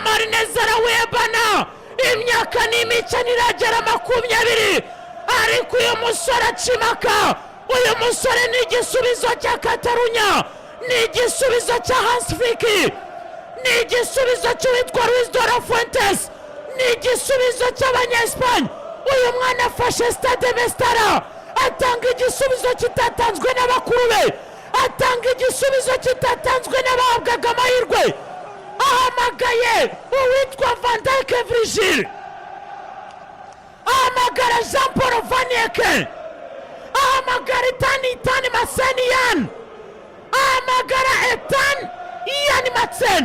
Martinez arawebana imyaka n'imico niragera 20 ariko uyu musore acimaka uyu musore ni igisubizo cya Catalunya ni igisubizo cya Hans Flick ni igisubizo cy'uwitwa Luis de la Fuentes ni igisubizo cy'Abanyespanye uyu mwana afashe Stade Mestara atanga igisubizo kitatanzwe n'abakuru be atanga igisubizo kitatanzwe n'abahabwaga amahirwe ahamagaye uwitwa Van Dijk Virgil ahamagara Jean Paul Van Eyck ahamagara Tani Masenian ahamagara Ethan Ian Matsen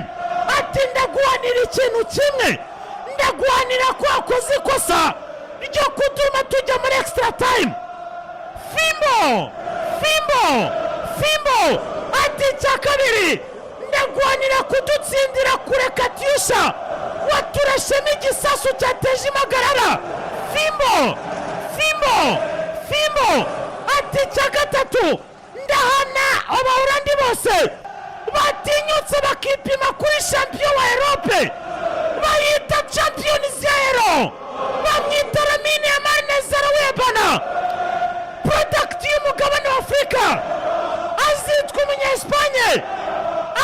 ati ndaguhanira ikintu kimwe ndaguhanira ko wakoze ikosa ryo kutuma tujya muri extra time Fimbo ati cya kabiri ndaguhanira kudutsindira kure Katyusha waturashemo igisasu cyateje impagarara Fimbo ati cya gatatu ndahana abahorandi bose batinyutse bakipima kuri champion wa Europe bayita Champions Zero bamwita Lamine Martinez arawebana product y'umugabane wa Afrika azitwa Umunyespanye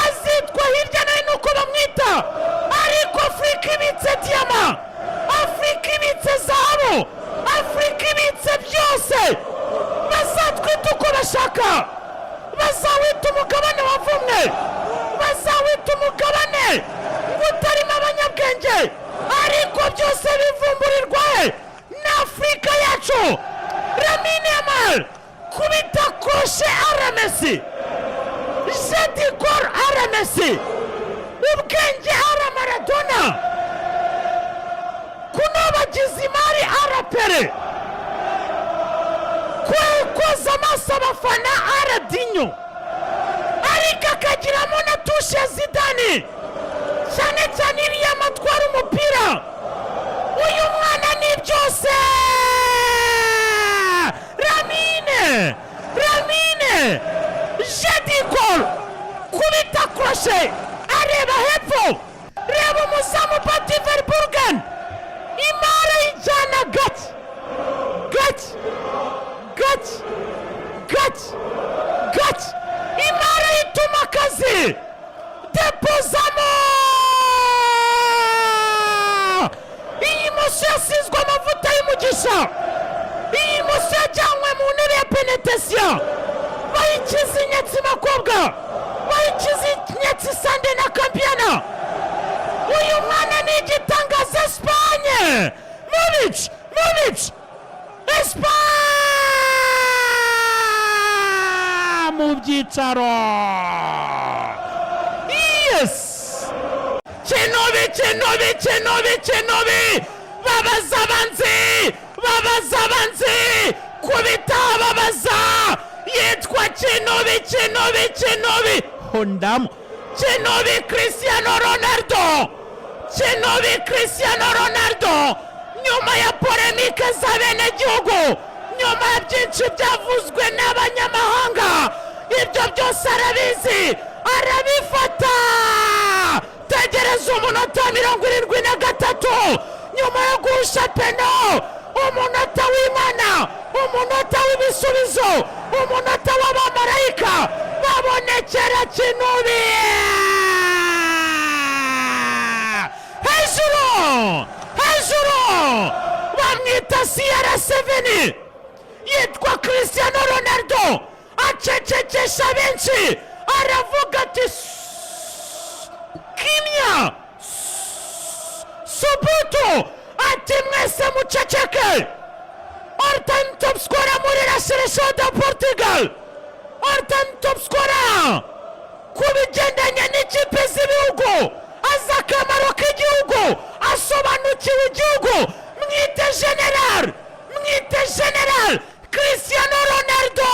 azitwa hirya no hino uko bamwita ariko Afrika ibitse diyama Afrika ibitse zahabu Afrika ibitse byose bazatwita uko bashaka bazawita umugabane wavumwe bazawita umugabane utarimo abanyabwenge ariko byose bivumburirwa na Afrika yacu Lamine Yamal kubita kroshe Messi Zedikor Messi ubwenge Maradona kuno bagize imari Pele koza amaso abafana Dinho ariko akagiramo na tushe Zidane cyane cyane iriya matwara umupira uyu mwana ni byose Lamine Zedikor kubita kroshe areba hepfo reba umuzamu Patti Verburgen imara ijana gati imara ituma kazi depozamo iyi musi yasizwe amavuta y'umugisha iyi musi yajyanywe mu ntebe ya penetesiya bayikiza inyatsi makobwa bayikiza inyatsi Sande na Kampiana uyu mwana ni igitangaza Espanye Munich Espanye mu byicaro yes Chenobi babazabanzi kubita babaza yitwa Chenobi Hondam Chenobi Cristiano Ronaldo nyuma ya polemike z'abene gihugu nyuma ya byinshi byavuzwe n'abanyamahanga ibyo byose arabizi arabifata tegereza umunota 73 nyuma yo guhusha peno umunota w'Imana umunota w'ibisubizo umunota w'abamarayika babonekera Chenobi hejuru bamwita CR7 yitwa Cristiano Ronaldo acecekesha benshi aravuga ati kimya subutu ati mwese muceceke all-time top scorer muri la Seleção de Portugal all-time top scorer ku bigendanye n'ikipe z'ibihugu azi akamaro k'igihugu asobanukiwe igihugu mwite general Cristiano Ronaldo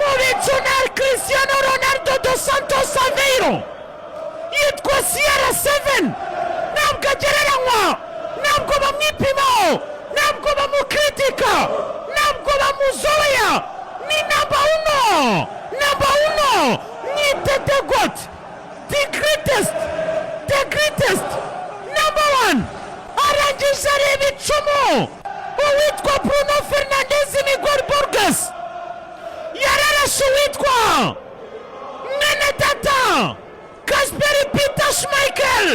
Movich na Cristiano Ronaldo dos Santos Aveiro yitwa CR7 ntabwo agerera igipimo, ntabwo bamukritika, ntabwo bamuzoya, ni number uno, mwite the goat, the greatest, number one. Arangije areba icumu, uwitwa Bruno Fernandes Miguel Borges yararashe uwitwa mwene data Kasper Peter Schmeichel,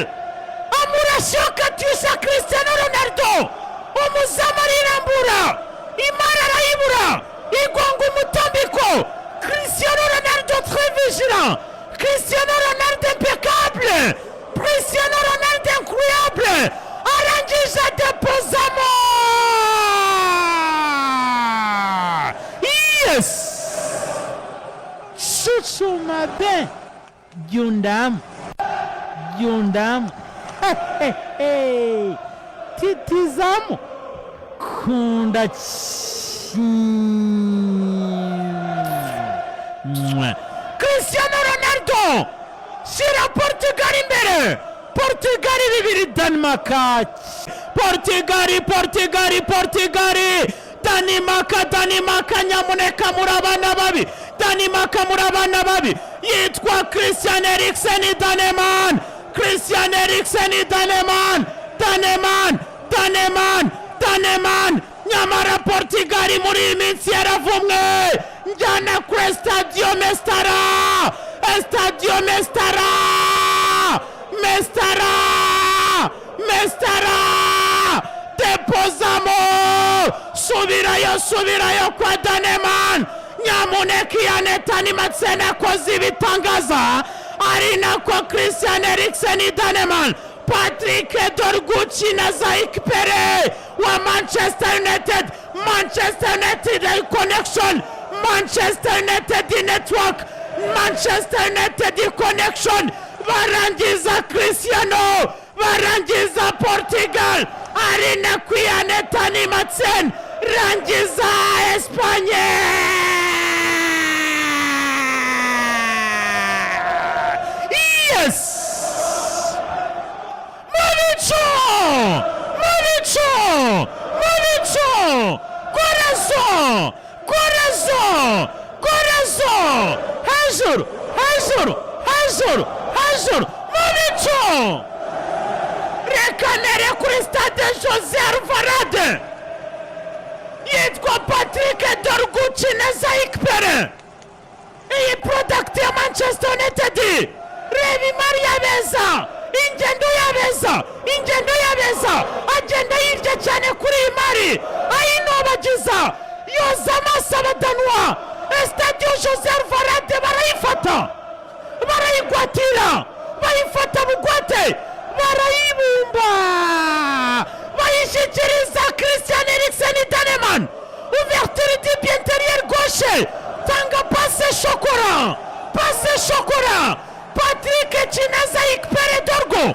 amurasheho Katyusha Cristiano Ronaldo, umuzamu arirambura, imana arayibura, igonga umutambiko. Cristiano Ronaldo très vigilant, Cristiano Ronaldo impeccable, Cristiano Ronaldo incroyable, arangije adepozamo. Yes! Chuchuma ben Yundam Titizamu Kunda Cristiano Ronaldo shira Portugal imbere, Portugal 2 Denmark, Portugal Danimark nyamuneka murabana babi, Danimark murabana babi, yitwa Christian Eriksen Daneman, nyamara Portugal muri iyi minsi yaravumwe, njyana kuri Estadio Mestara, depozamo, subirayo kwa Daneman, nyamuneka yanetani matsena kozi bitangaza, ari nako Christian Eriksen Daneman, Patrick Dorgucci na Zaïk Pere wa Manchester United connection, Manchester United network, Manchester United connection, barangiza Cristiano, barangiza Portugal, ari nako yanetani matsen, rangiza Espanye. Yes! Moricho! Coração! Hejuru! Moricho! Rekanere kuri stade José Alvarade, yitwa Patrick Dorgucci na Zaïk Pere. Iyi product ya Manchester United, reba imari yabeza, ingendo yabeza, agenda yirya cyane kuri imari, ayinobagiza, yoza amaso abadanwa. Estadio José Alvarade barayigwatira, bayifata bugwate, barayibumba, bayishyikiriza Christian Eriksen Daneman, ouverture du pied intérieur gauche, tanga passe Chokora, Patrick Zaïk Pere Dorgo,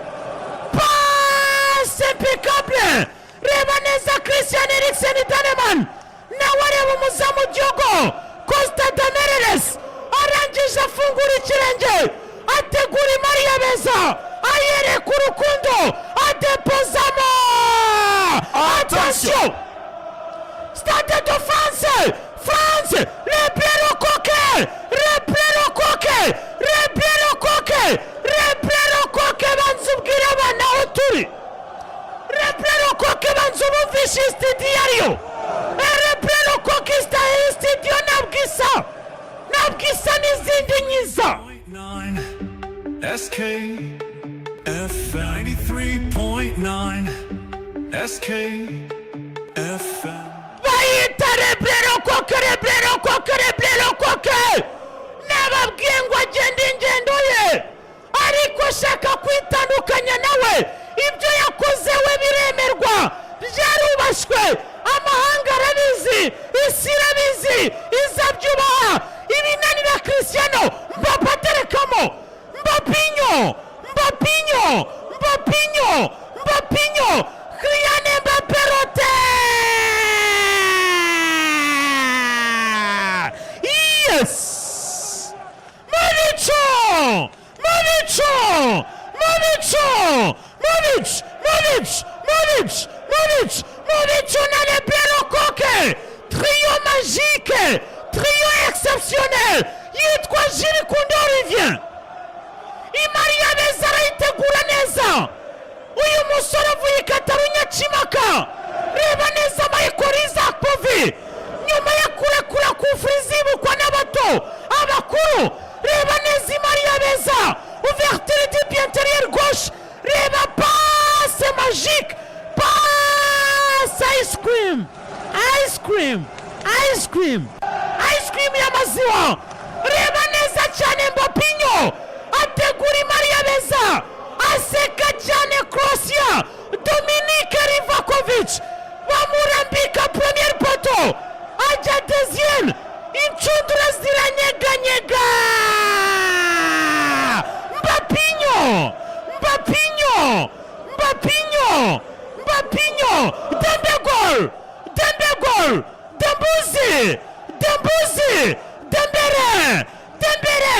passe impeccable, reba neza Christian Eriksen Daneman, nawe areba umuzamu Diogo Costa da Mereles, arangije afungura ikirenge, ategura imari yabeza, ayereka urukundo, adepozamo. Attention! Stade de France, Rebiero Koke, banzubwira abana aho turi, Rebiero Koke banzubumvisha istidiyo, Rebiero Koke istidiyo nabwisa n'izindi nyiza. SKFM 93.9 SKFM. Bayita Rebiero Koke, nababwiye ngo agende ingendo ye, ariko ashaka kwitandukanya nawe, ibyo yakoze we biremerwa, byarubashwe, amahanga arabizi, isi irabizi, izabyubaha, ibinanira Cristiano, Mbappe aterekamo, Mbapinho, Kylian Mbappe rote. Yes! Moricho! mu bicu na Lebero Koke, trio magique, trio exceptionnel, yitwa Jules Koundé Olivier. Maria Beza arayitegura neza, uyu musore avuye i Katarunya Chimaka, reba neza Michael Isaac Povi, nyuma ya kurekura kufuri zibukwa n'abato abakuru, reba neza Maria Beza, ouverture du pied intérieur gauche, reba passe magique, passe ice cream, ice cream, ice cream, ice cream ya maziwa, reba neza cyane Mbapinyo, ategura Maria Beza, aseka cyane Croatia, Dominique Rivakovic, bamurambika premier poto, ajya deuxième, inshundura ziranyeganyega. Mbapinyo, Mbapinyo, Mbapinyo, Mbapinyo, Dembe gol, Dembe gol, Dembuzi, Dembuzi, Dembele, Dembele,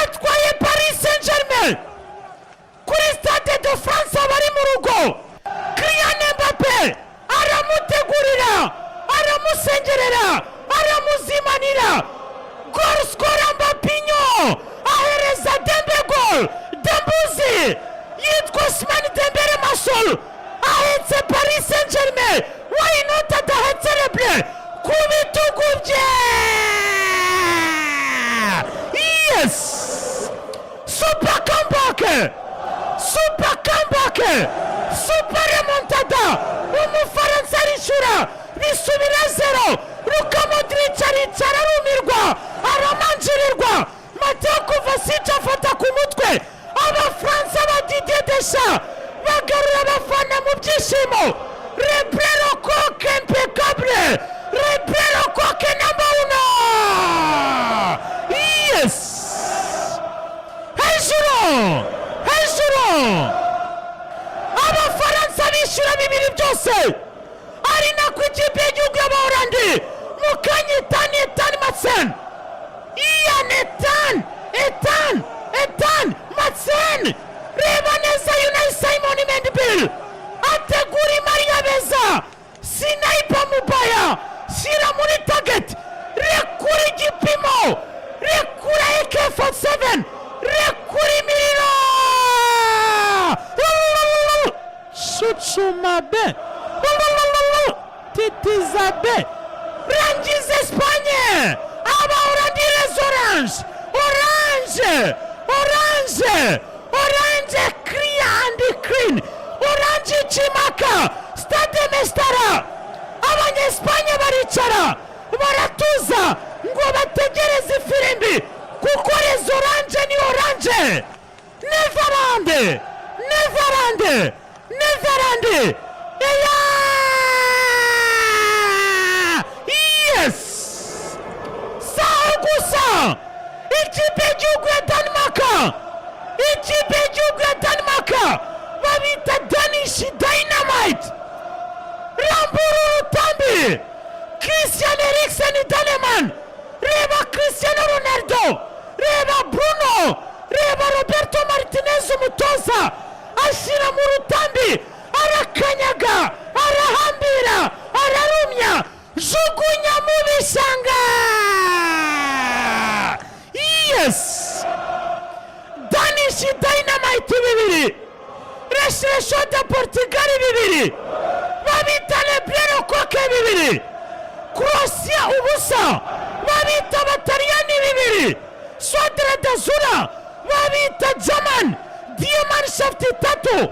atwaye Paris Saint-Germain kuri Stade de France bari mu rugo. Kylian Mbappé aramutegurira, aramusengerera, aramuzimanira, gol skora Mbapinyo, ahereza Dembe gol, Dembuzi, yitwa Ousmane Dembele Masol, ahetse Paris Saint-Germain, why not adahetse Leble ku bitugu bye. Yes! Super comeback! Super comeback! Super remontada! Umufaransa arishura bisubira zero. Luka Modric aricara arumirwa, aramanjirirwa. Mateo Kovacic afata ku mutwe. Abafaransa ba Didier Deschamps bagarura abafana mu byishimo. Lebero Koke impeccable! Lebero Koke number 1! Yes! Hejuru! Hejuru! Abafaransa bishyura bibiri byose, ari nako ikipe y'igihugu y'Abahorandi mu kanya Ethan Matsen, Ethan Matsen, reba neza Unai Simon Mendy ategura Maria Beza, Sinaipa Mubaya, shyira muri target, rekura igipimo, rekura AK-47, rekura imiriro, Chuchumabe, Titizabe, rangiza Espagne, Abahorandi les orange, orange, clear and clean, orange Chimaka, Stade Mestara, Abanyespanye baricara, baratuza, ngo bategereze ifirimbi, kuko les orange ni orange. Neverland, yes! Saugusa, ikipe y'igihugu ya Denmark, babita Danish Dynamite, rambura urutambi, Christian Eriksen Daneman, reba Cristiano Ronaldo, reba Bruno, reba Roberto Martinez umutoza, ashyira mu rutambi, arakanyaga, arahambira, ararumya, jugunya mu bishanga. Yes! Danish Dynamite bibiri, Recherche de Portugal bibiri, babita Lebero Koke bibiri, Croatia ubusa, babita Abataliyani bibiri, Squadra d'Azura, babita German, Diamanshaft 3,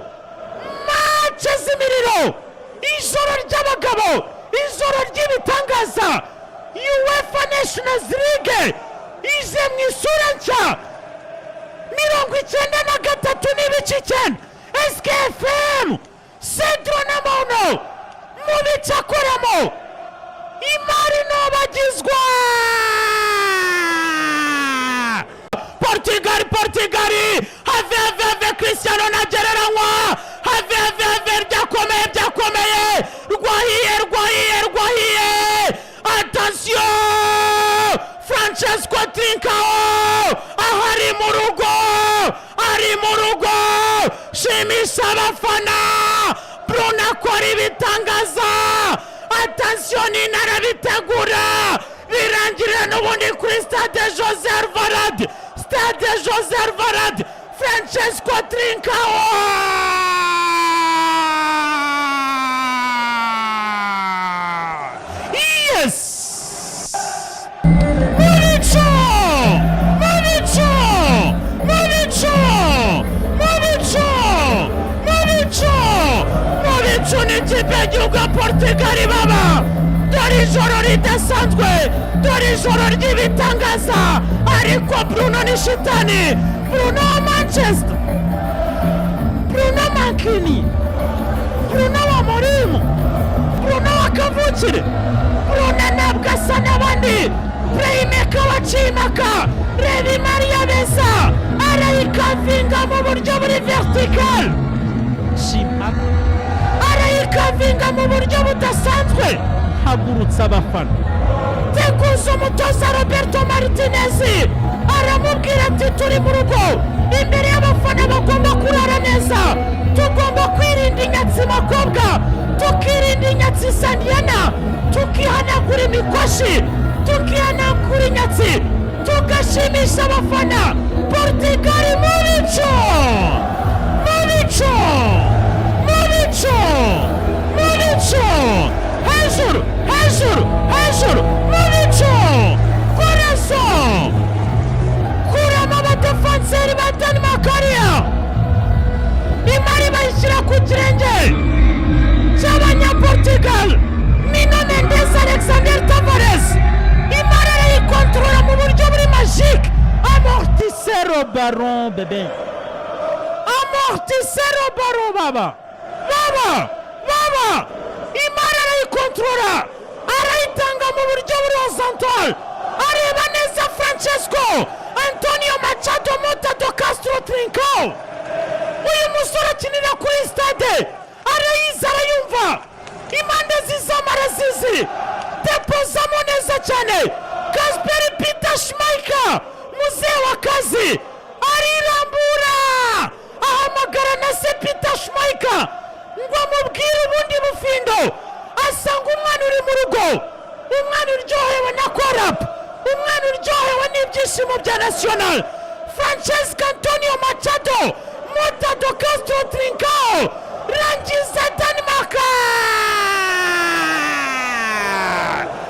match z'imiriro, ijoro ry'abagabo, ijoro ry'ibitangaza, UEFA Nations League ije mu isura nshya, 93 n'ibice 9, SKFM, Centro n'Amono, mu bice akoramo, imari n'abagizwa. Portugal, have Cristiano nagereranywa, have byakomeye, rwahiye, attention, Francesco Trincao, ari mu rugo, shimisha abafana, Bruno arakora ibitangaza. Attention, Nina arabitegura birangirira n'ubundi kuri stade Jose Alvarado. Stade Jose Alvarado. Francesco Trincao. Yes! Moricho! Moricho! Moricho! Moricho! Moricho! Moricho ni ikipe y'igihugu ya Portugal baba. Dore ijoro ridasanzwe, dore ijoro ry'ibitangaza. Ariko Bruno ni shitani. Bruno wa Manchester, Bruno Mancini, Bruno wa Mourinho, Bruno wa kavukire, Bruno ntabwo asa n'abandi. Playmaker wa Chimaka, Redi Maria Besa arayikavinga mu buryo buri vertical. Chimaka arayikavinga mu buryo budasanzwe. Hagurutsa abafana. Teguza umutoza Roberto Martinez aramubwira ati turi mu rugo, imbere y'abafana bagomba kurara neza. Tugomba kwirinda inyatsi makobwa, tukirinda inyatsi Sandiana, tukihanagura imikoshi, tukihanagura inyatsi, tugashimisha abafana. Portugal Moricho! Moricho! Moricho! Moricho! Hejuru! Hejuru! Hejuru! Moricho! Coração! Kurama abadefanseri ba Denmarkariya. Imari bayishyira ku kirenge cy'abanyaportugal. Nuno Mendes, Alexander Tavares. Imari arayikontorora mu buryo buri magique. Amortissero baron bebe. Amortissero baron baba. Baba! Baba! Imari arayikontorora. Arayitanga mu buryo buri horizontal. Areba neza Francesco Antonio Machado Mota do Castro Trincao. Uyu musore akinira kuri stade arayizi arayumva. Impande z'izama arazizi. Depozamo neza cyane. Kasper Peter Schmeichel muzee wa kazi arirambura. Ahamagara na se Peter Schmeichel ngo amubwire ubundi bufindo. Asanga umwana uri mu rugo, umwana uryohewe na korap, umwana uryohewe n'ibyishimo bya national. Francesco Antonio Machado Mota do Castro Trincao rangiza Denmark.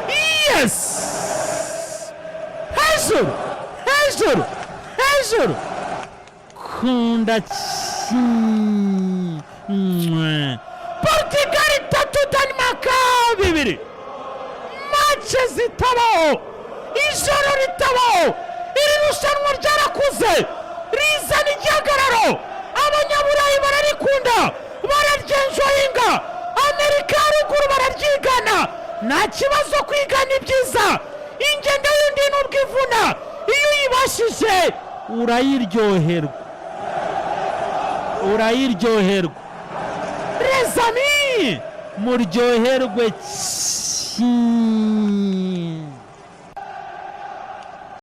Yes! Hejuru! Hejuru! Hejuru! Kunda Portugal 3, Denmark 2. Match zitabaho, ijoro ritabaho. Iri rushanwa ryarakuze rizana igihagararo. Abanyaburayi bararikunda, bararyenjoyinga. Amerika ya ruguru bararyigana. Nta kibazo kwigana ibyiza. Ingendo y'undi nubwo ivuna, iyo uyibashije urayiryoherwa. Urayiryoherwa. Les amis, muryoherwe.